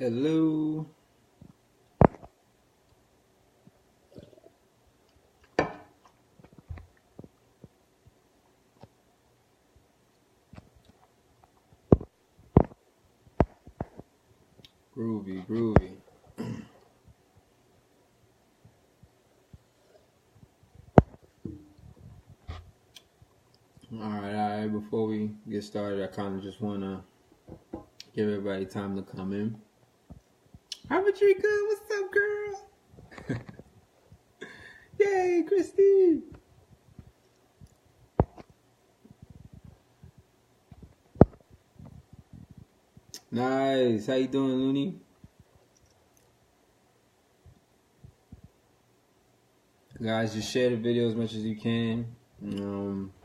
Hello. Groovy, groovy. All right. Before we get started, I kind of just want to give everybody time to come in. Robert Drika, what's up, girl? Yay, Christy. Nice. How you doing, Looney? Guys, just share the video as much as you can.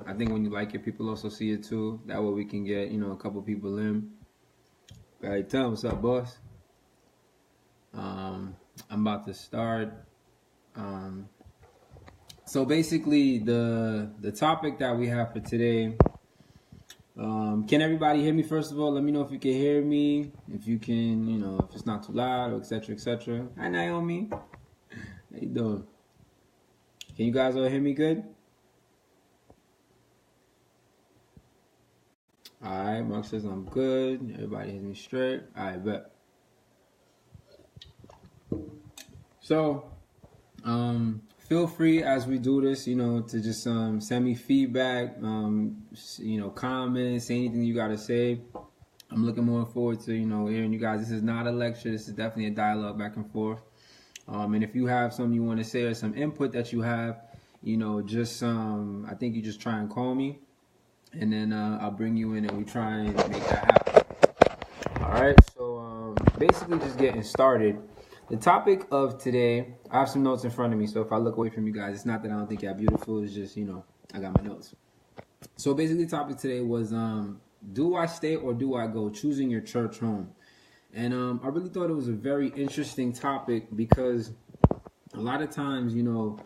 I think when you like it, people also see it too. That way we can get, a couple people in. All right, tell them what's up, boss. I'm about to start. So basically, the topic that we have for today. Can everybody hear me? First of all, let me know if you can hear me. If you can, if it's not too loud, or etc., etc. Hi, Naomi. How you doing? Can you guys all hear me good? All right, Mark says I'm good. Everybody hears me straight. All right, bet. So, feel free as we do this, to just send me feedback, comments, say anything you got to say. I'm looking more forward to, hearing you guys. This is not a lecture. This is definitely a dialogue back and forth. And if you have something you want to say or some input that you have, just I think you just try and call me, and then I'll bring you in and we try and make that happen. All right. So basically, just getting started. The topic of today, I have some notes in front of me, so if I look away from you guys, it's not that I don't think you're beautiful, it's just, I got my notes. So basically the topic today was, do I stay or do I go? Choosing your church home. And I really thought it was a very interesting topic because a lot of times, people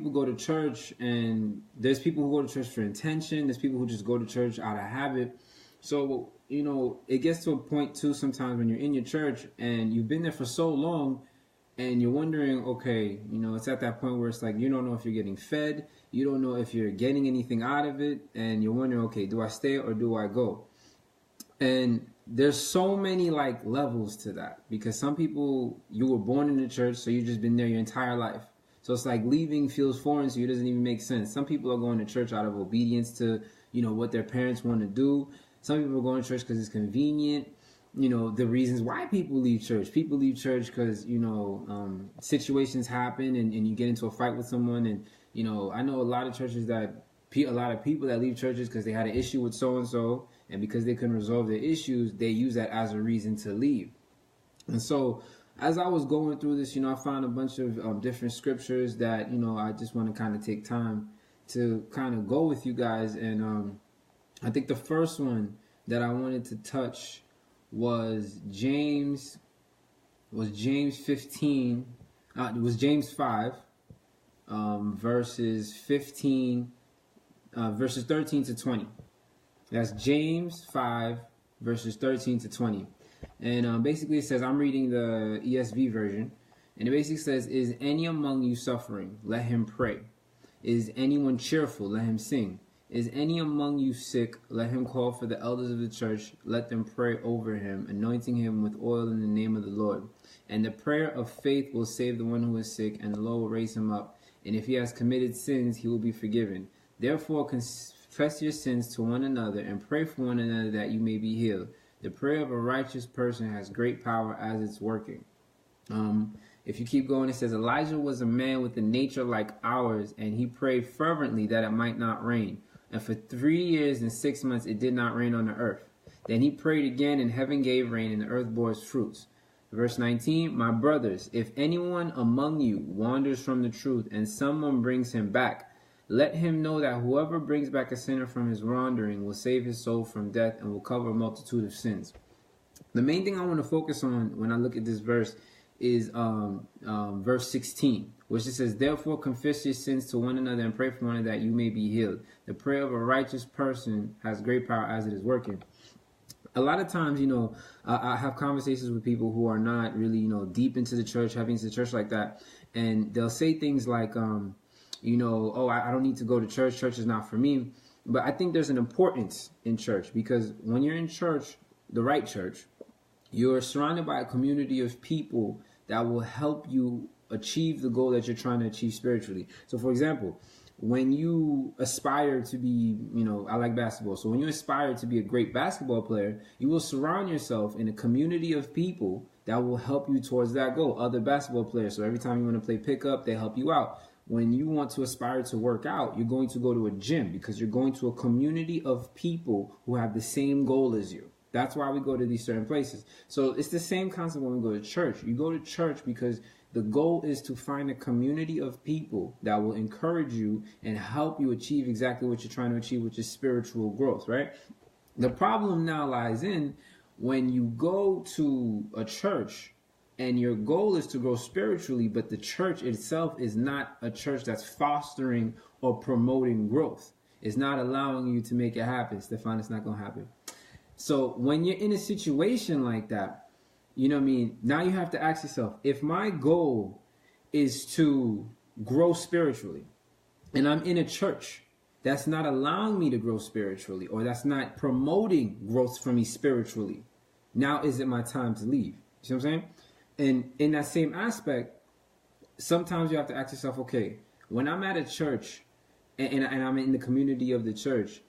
go to church, and there's people who go to church for intention, there's people who just go to church out of habit. So, it gets to a point too sometimes when you're in your church and you've been there for so long and you're wondering, okay, it's at that point where it's like you don't know if you're getting fed, you don't know if you're getting anything out of it, and you're wondering, okay, do I stay or do I go? And there's so many levels to that, because some people, you were born in the church, so you've just been there your entire life. So it's like leaving feels foreign to you, it doesn't even make sense. Some people are going to church out of obedience to, what their parents want to do. Some people are going to church because it's convenient. The reasons why people leave church. People leave church because, situations happen and you get into a fight with someone. And, I know a lot of churches a lot of people that leave churches because they had an issue with so-and-so. And because they couldn't resolve their issues, they use that as a reason to leave. And so as I was going through this, I found a bunch of different scriptures that, I just want to kind of take time to kind of go with you guys. And I think the first one that I wanted to touch was James 15. It was James 5, verses 13 to 20. That's James 5, verses 13 to 20. And basically it says, I'm reading the ESV version, and it basically says, is any among you suffering? Let him pray. Is anyone cheerful? Let him sing. Is any among you sick? Let him call for the elders of the church. Let them pray over him, anointing him with oil in the name of the Lord. And the prayer of faith will save the one who is sick, and the Lord will raise him up. And if he has committed sins, he will be forgiven. Therefore, confess your sins to one another and pray for one another that you may be healed. The prayer of a righteous person has great power as it's working. If you keep going, it says, Elijah was a man with a nature like ours, and he prayed fervently that it might not rain. And for 3 years and 6 months it did not rain on the earth. Then he prayed again, and heaven gave rain, and the earth bore its fruits. Verse 19, my brothers, if anyone among you wanders from the truth, and someone brings him back, let him know that whoever brings back a sinner from his wandering will save his soul from death and will cover a multitude of sins. The main thing I want to focus on when I look at this verse is verse 16, which it says, therefore confess your sins to one another and pray for one another that you may be healed. The prayer of a righteous person has great power as it is working. a lot of times, I have conversations with people who are not really, deep into the church, heavy into the church like that. And they'll say things like, oh, I don't need to go to church. Church is not for me. But I think there's an importance in church, because when you're in church, the right church, you're surrounded by a community of people that will help you achieve the goal that you're trying to achieve spiritually. So, for example, when you aspire to be, I like basketball. So when you aspire to be a great basketball player, you will surround yourself in a community of people that will help you towards that goal. Other basketball players. So every time you want to play pickup, they help you out. When you want to aspire to work out, you're going to go to a gym, because you're going to a community of people who have the same goal as you. That's why we go to these certain places. So it's the same concept when we go to church. You go to church because the goal is to find a community of people that will encourage you and help you achieve exactly what you're trying to achieve, which is spiritual growth, right? The problem now lies in when you go to a church and your goal is to grow spiritually, but the church itself is not a church that's fostering or promoting growth. It's not allowing you to make it happen. Stefan, it's not going to happen. So when you're in a situation like that, now you have to ask yourself, if my goal is to grow spiritually and I'm in a church that's not allowing me to grow spiritually, or that's not promoting growth for me spiritually, now is it my time to leave? You see what I'm saying? And in that same aspect, sometimes you have to ask yourself, okay, when I'm at a church and I'm in the community of the church,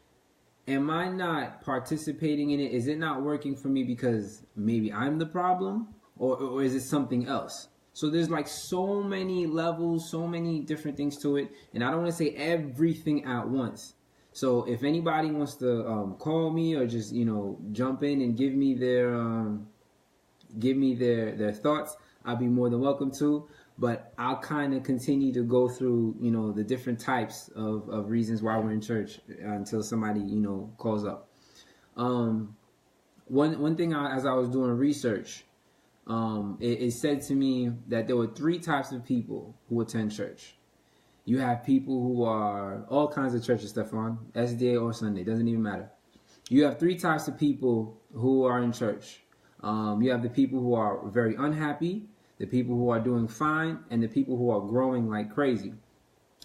am I not participating in it? Is it not working for me because maybe I'm the problem, or is it something else? So there's like so many levels, so many different things to it. And I don't want to say everything at once. So if anybody wants to call me or just, jump in and give me their thoughts, I'll be more than welcome to. But I'll kind of continue to go through, the different types of reasons why we're in church until somebody, calls up. One thing as I was doing research, it said to me that there were 3 types of people who attend church. You have people who are all kinds of churches, Stefan, SDA or Sunday, doesn't even matter. You have 3 types of people who are in church. You have the people who are very unhappy, the people who are doing fine, and the people who are growing like crazy.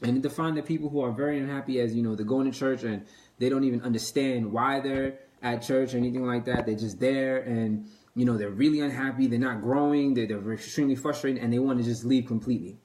And define the people who are very unhappy as, they're going to church and they don't even understand why they're at church or anything like that. They're just there and, they're really unhappy. They're not growing. They're extremely frustrated and they want to just leave completely.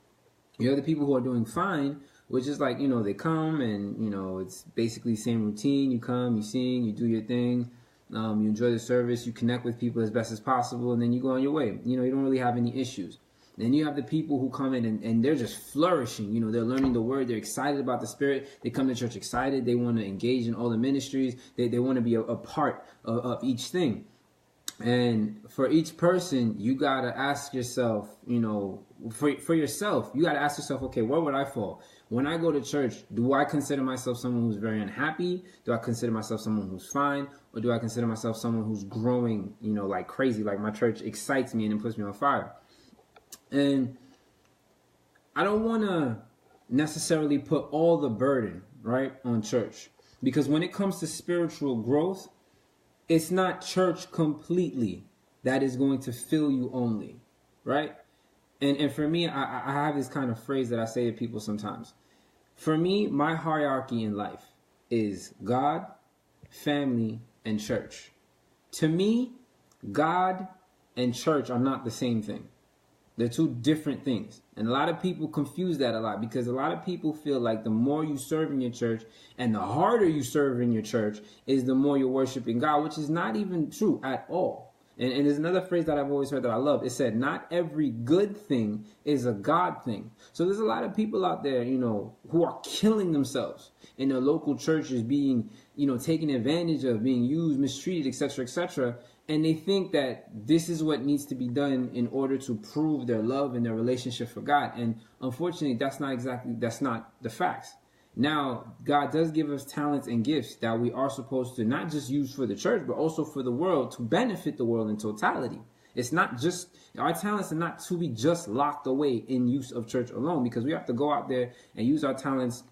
You have the people who are doing fine, which is like, they come and, it's basically the same routine. You come, you sing, you do your thing. You enjoy the service, you connect with people as best as possible, and then you go on your way. You don't really have any issues. Then you have the people who come in and they're just flourishing. They're learning the word. They're excited about the Spirit. They come to church excited. They want to engage in all the ministries. They want to be a part of each thing. And for each person, you got to ask yourself, for yourself, you got to ask yourself, okay, where would I fall? When I go to church, do I consider myself someone who's very unhappy? Do I consider myself someone who's fine? Or do I consider myself someone who's growing, like crazy? Like my church excites me and it puts me on fire. And I don't want to necessarily put all the burden, right, on church. Because when it comes to spiritual growth, it's not church completely that is going to fill you only, right? And for me, I have this kind of phrase that I say to people sometimes. For me, my hierarchy in life is God, family, and church. To me, God and church are not the same thing. They're 2 different things. And a lot of people confuse that a lot because a lot of people feel like the more you serve in your church and the harder you serve in your church is the more you're worshiping God, which is not even true at all. And there's another phrase that I've always heard that I love. It said, not every good thing is a God thing. So there's a lot of people out there, who are killing themselves in their local churches, being, taken advantage of, being used, mistreated, etc., etc. And they think that this is what needs to be done in order to prove their love and their relationship for God. And unfortunately, that's not the facts. Now, God does give us talents and gifts that we are supposed to not just use for the church, but also for the world, to benefit the world in totality. It's not just, our talents are not to be just locked away in use of church alone, because we have to go out there and use our talents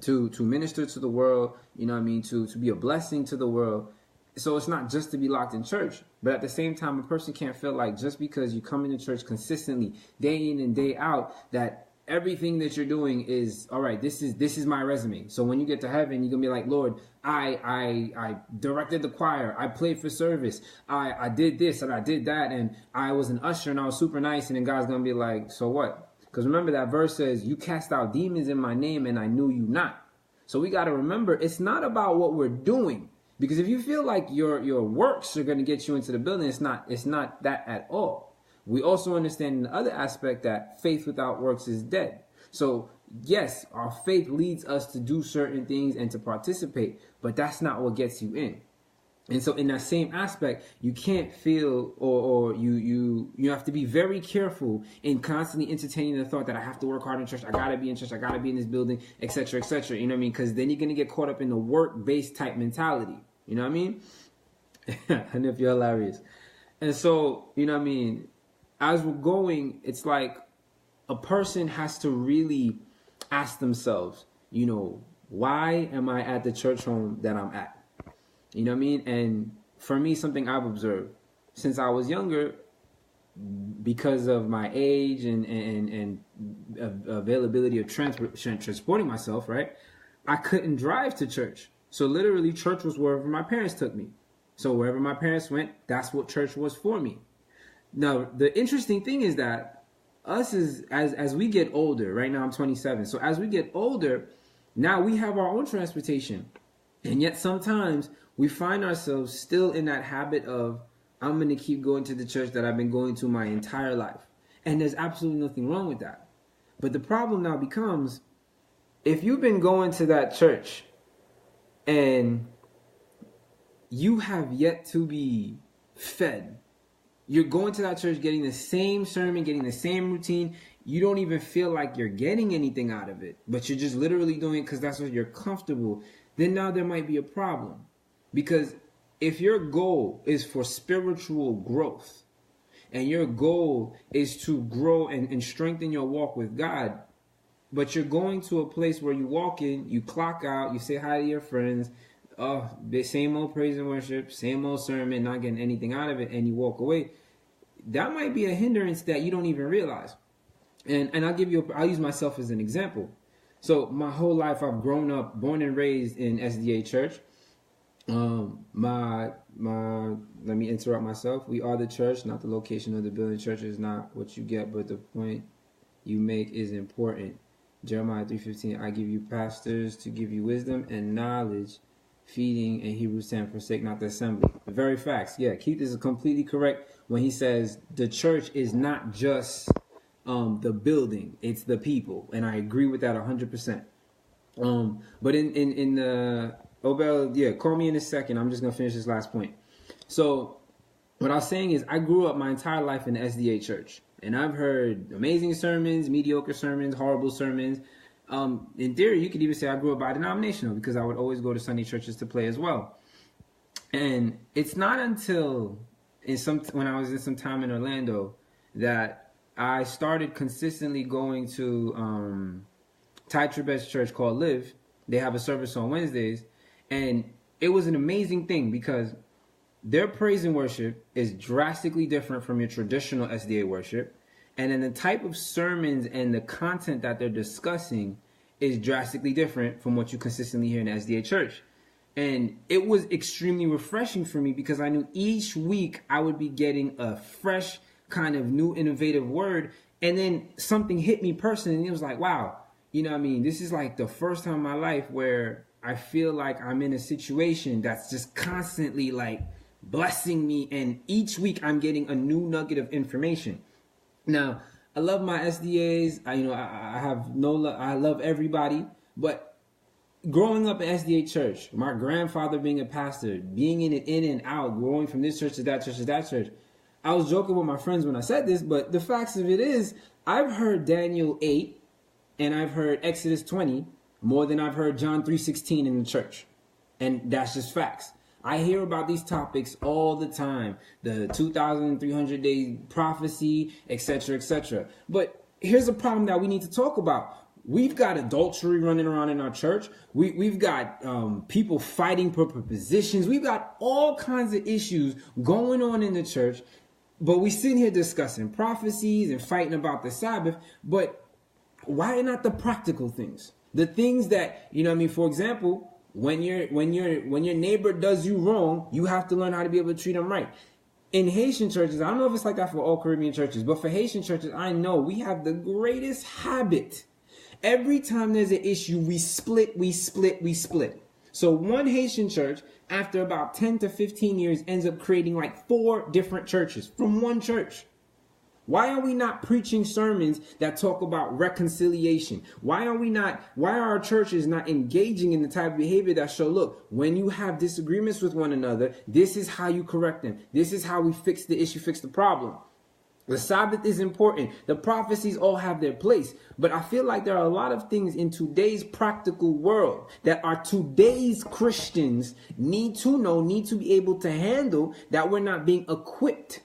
to minister to the world, to be a blessing to the world. So it's not just to be locked in church, but at the same time, a person can't feel like just because you come into church consistently, day in and day out, that everything that you're doing is all right. This is my resume. So when you get to heaven, you're gonna be like, Lord, I directed the choir, I played for service, I did this and I did that, and I was an usher and I was super nice. And then God's gonna be like, so what? Because remember that verse says, you cast out demons in my name and I knew you not. So we got to remember, it's not about what we're doing. Because if you feel like your works are going to get you into the building, it's not that at all. We also understand in the other aspect that faith without works is dead. So yes, our faith leads us to do certain things and to participate, but that's not what gets you in. And so in that same aspect, you can't feel or you have to be very careful in constantly entertaining the thought that I have to work hard in church, I gotta be in church, I gotta be in this building, etc., etc. You know what I mean? Because then you're gonna get caught up in the work-based type mentality. You know what I mean? And if you're hilarious. And so, you know what I mean? As we're going, it's like a person has to really ask themselves, you know, why am I at the church home that I'm at? You know what I mean? And for me, something I've observed since I was younger, because of my age and availability of transporting myself, right? I couldn't drive to church. So literally church was wherever my parents took me. So wherever my parents went, that's what church was for me. Now, the interesting thing is that us as we get older, right now I'm 27. So as we get older, now we have our own transportation. And yet sometimes we find ourselves still in that habit of, I'm going to keep going to the church that I've been going to my entire life. And there's absolutely nothing wrong with that. But the problem now becomes, if you've been going to that church and you have yet to be fed, you're going to that church getting the same sermon, getting the same routine, you don't even feel like you're getting anything out of it, but you're just literally doing it because that's what you're comfortable, then now there might be a problem. Because if your goal is for spiritual growth and your goal is to grow and strengthen your walk with God, but you're going to a place where you walk in, you clock out, you say hi to your friends, the same old praise and worship, same old sermon, not getting anything out of it, and you walk away, that might be a hindrance that you don't even realize. And I'll use myself as an example. So my whole life I've grown up, born and raised in SDA church. Let me interrupt myself. We are the church, not the location of the building. Church is not what you get, but the point you make is important. Jeremiah 3:15, I give you pastors to give you wisdom and knowledge, feeding, and Hebrews 10, forsake not the assembly. The very facts. Yeah, Keith is completely correct when he says the church is not just the building, it's the people. And I agree with that 100%. But in the Obel, yeah, call me in a second. I'm just going to finish this last point. So what I was saying is I grew up my entire life in the SDA church. And I've heard amazing sermons, mediocre sermons, horrible sermons. In theory, you could even say I grew up bi-denominational because I would always go to Sunday churches to play as well. And it's not until when I was in some time in Orlando that I started consistently going to Ty Trebet's church called Live. They have a service on Wednesdays. And it was an amazing thing because their praise and worship is drastically different from your traditional SDA worship. And then the type of sermons and the content that they're discussing is drastically different from what you consistently hear in the SDA church. And it was extremely refreshing for me because I knew each week I would be getting a fresh kind of new innovative word. And then something hit me personally and it was like, wow, you know what I mean? This is like the first time in my life where I feel like I'm in a situation that's just constantly like blessing me. And each week I'm getting a new nugget of information. Now, I love my SDAs. I love everybody. But growing up in SDA church, my grandfather being a pastor, being in it in and out, growing from this church to that church to that church, I was joking with my friends when I said this, but the facts of it is I've heard Daniel 8 and I've heard Exodus 20 more than I've heard John 3:16 in the church. And that's just facts. I hear about these topics all the time. The 2,300 day prophecy, etc., etc. But here's a problem that we need to talk about. we've got adultery running around in our church. We've got people fighting for positions. We've got all kinds of issues going on in the church. But we sit here discussing prophecies and fighting about the Sabbath. But why not the practical things? The things that, you know what I mean? For example, when your neighbor does you wrong, you have to learn how to be able to treat them right. In Haitian churches, I don't know if it's like that for all Caribbean churches, but for Haitian churches, I know we have the greatest habit. Every time there's an issue, we split. So one Haitian church, after about 10 to 15 years, ends up creating like 4 different churches from one church. Why are we not preaching sermons that talk about reconciliation? Why are our churches not engaging in the type of behavior that show, look, when you have disagreements with one another, this is how you correct them. This is how we fix the issue, fix the problem. The Sabbath is important. The prophecies all have their place. But I feel like there are a lot of things in today's practical world that our today's Christians need to know, need to be able to handle, that we're not being equipped